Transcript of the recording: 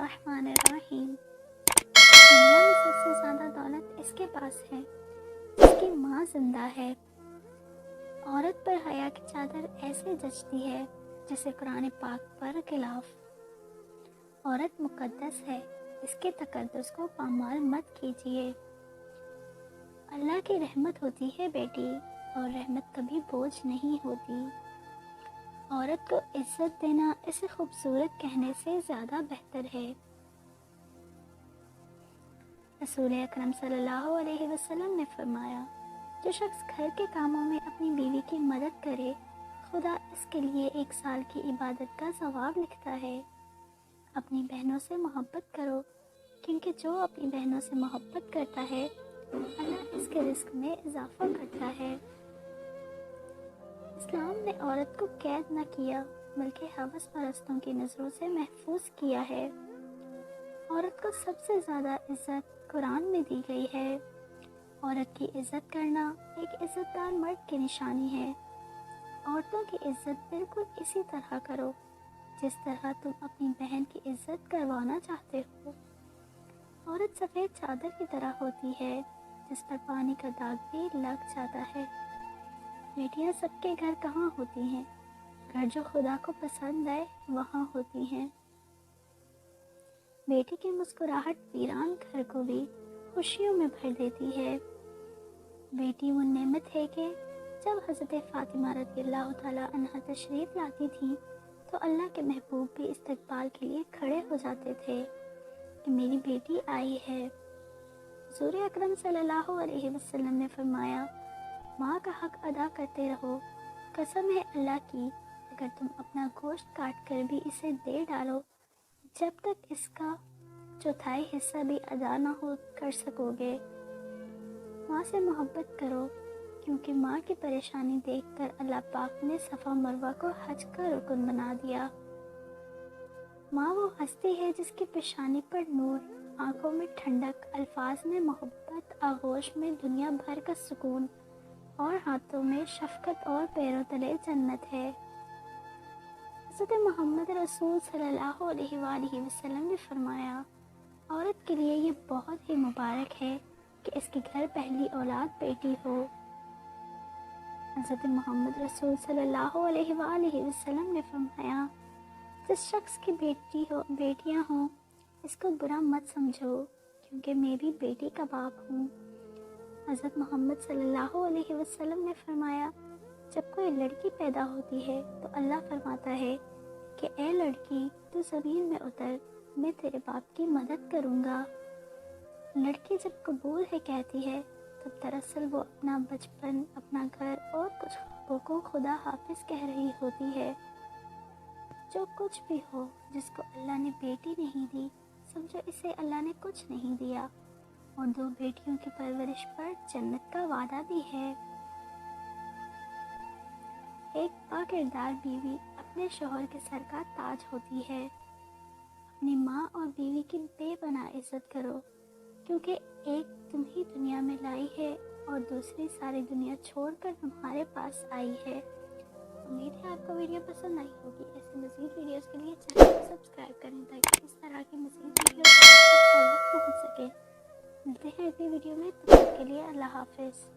الرحمن الرحیم۔ دنیا میں سب سے زیادہ دولت اس کے پاس ہے جس کی ماں زندہ ہے۔ عورت پر حیا کی چادر ایسے جچتی ہے جسے قرآن پاک پر غلاف۔ عورت مقدس ہے، اس کے تقدس کو پامال مت کیجیے۔ اللہ کی رحمت ہوتی ہے بیٹی، اور رحمت کبھی بوجھ نہیں ہوتی۔ عورت کو عزت دینا اسے خوبصورت کہنے سے زیادہ بہتر ہے۔ رسول اکرم صلی اللہ علیہ وسلم نے فرمایا، جو شخص گھر کے کاموں میں اپنی بیوی کی مدد کرے، خدا اس کے لیے 1 سال کی عبادت کا ثواب لکھتا ہے۔ اپنی بہنوں سے محبت کرو، کیونکہ جو اپنی بہنوں سے محبت کرتا ہے اللہ اس کے رزق میں اضافہ کرتا ہے۔ اسلام نے عورت کو قید نہ کیا بلکہ ہوس پرستوں کی نظروں سے محفوظ کیا ہے۔ عورت کو سب سے زیادہ عزت قرآن میں دی گئی ہے۔ عورت کی عزت کرنا ایک عزت دار مرد کی نشانی ہے۔ عورتوں کی عزت بالکل اسی طرح کرو جس طرح تم اپنی بہن کی عزت کروانا چاہتے ہو۔ عورت سفید چادر کی طرح ہوتی ہے جس پر پانی کا داغ بھی لگ جاتا ہے۔ بیٹیاں سب کے گھر کہاں ہوتی ہیں؟ گھر جو خدا کو پسند آئے وہاں ہوتی ہیں۔ بیٹی کی مسکراہٹ ویران گھر کو بھی خوشیوں میں بھر دیتی ہے۔ بیٹی وہ نعمت ہے کہ جب حضرت فاطمہ رضی اللہ تعالیٰ عنہا تشریف لاتی تھیں تو اللہ کے محبوب بھی استقبال کے لیے کھڑے ہو جاتے تھے کہ میری بیٹی آئی ہے۔ حضور اکرم صلی اللہ علیہ وسلم نے فرمایا، ماں کا حق ادا کرتے رہو، قسم ہے اللہ کی اگر تم اپنا گوشت کاٹ کر بھی اسے دے ڈالو جب تک اس کا 1/4 حصہ بھی ادا نہ ہو کر سکو گے۔ ماں سے محبت کرو، کیونکہ ماں کی پریشانی دیکھ کر اللہ پاک نے صفا مروہ کو حج کا رکن بنا دیا۔ ماں وہ ہستی ہے جس کی پیشانی پر نور، آنکھوں میں ٹھنڈک، الفاظ میں محبت، آغوش میں دنیا بھر کا سکون اور ہاتھوں میں شفقت اور پیروں تلے جنت ہے۔ حضرت محمد رسول صلی اللہ علیہ وآلہ وسلم نے فرمایا، عورت کے لیے یہ بہت ہی مبارک ہے کہ اس کے گھر پہلی اولاد بیٹی ہو۔ حضرت محمد رسول صلی اللہ علیہ وآلہ وسلم نے فرمایا، جس شخص کی بیٹیاں ہوں اس کو برا مت سمجھو، کیونکہ میں بھی بیٹی کا باپ ہوں۔ حضرت محمد صلی اللہ علیہ وسلم نے فرمایا، جب کوئی لڑکی پیدا ہوتی ہے تو اللہ فرماتا ہے کہ اے لڑکی تو زمین میں اتر، میں تیرے باپ کی مدد کروں گا۔ لڑکی جب قبول ہے کہتی ہے تب دراصل وہ اپنا بچپن، اپنا گھر اور کچھ خوابوں کو خدا حافظ کہہ رہی ہوتی ہے۔ جو کچھ بھی ہو، جس کو اللہ نے بیٹی نہیں دی سمجھو اسے اللہ نے کچھ نہیں دیا، اور 2 بیٹیوں کی پرورش پر جنت کا وعدہ بھی ہے۔ ایک باکردار بیوی اپنے شوہر کے سر کا تاج ہوتی ہے۔ اپنی ماں اور بیوی کی بے پناہ عزت کرو، کیونکہ ایک تم ہی دنیا میں لائی ہے اور دوسری ساری دنیا چھوڑ کر تمہارے پاس آئی ہے۔ امید ہے آپ کو ویڈیو پسند آئی ہوگی۔ ایسے مزید ویڈیوز کے لیے چینل کو سبسکرائب کریں تاکہ اس طرح کی مزید ویڈیوز آپ تک پہنچ سکے۔ ملتے ہیں اگلی ویڈیو میں، تب تک کے لیے اللہ حافظ۔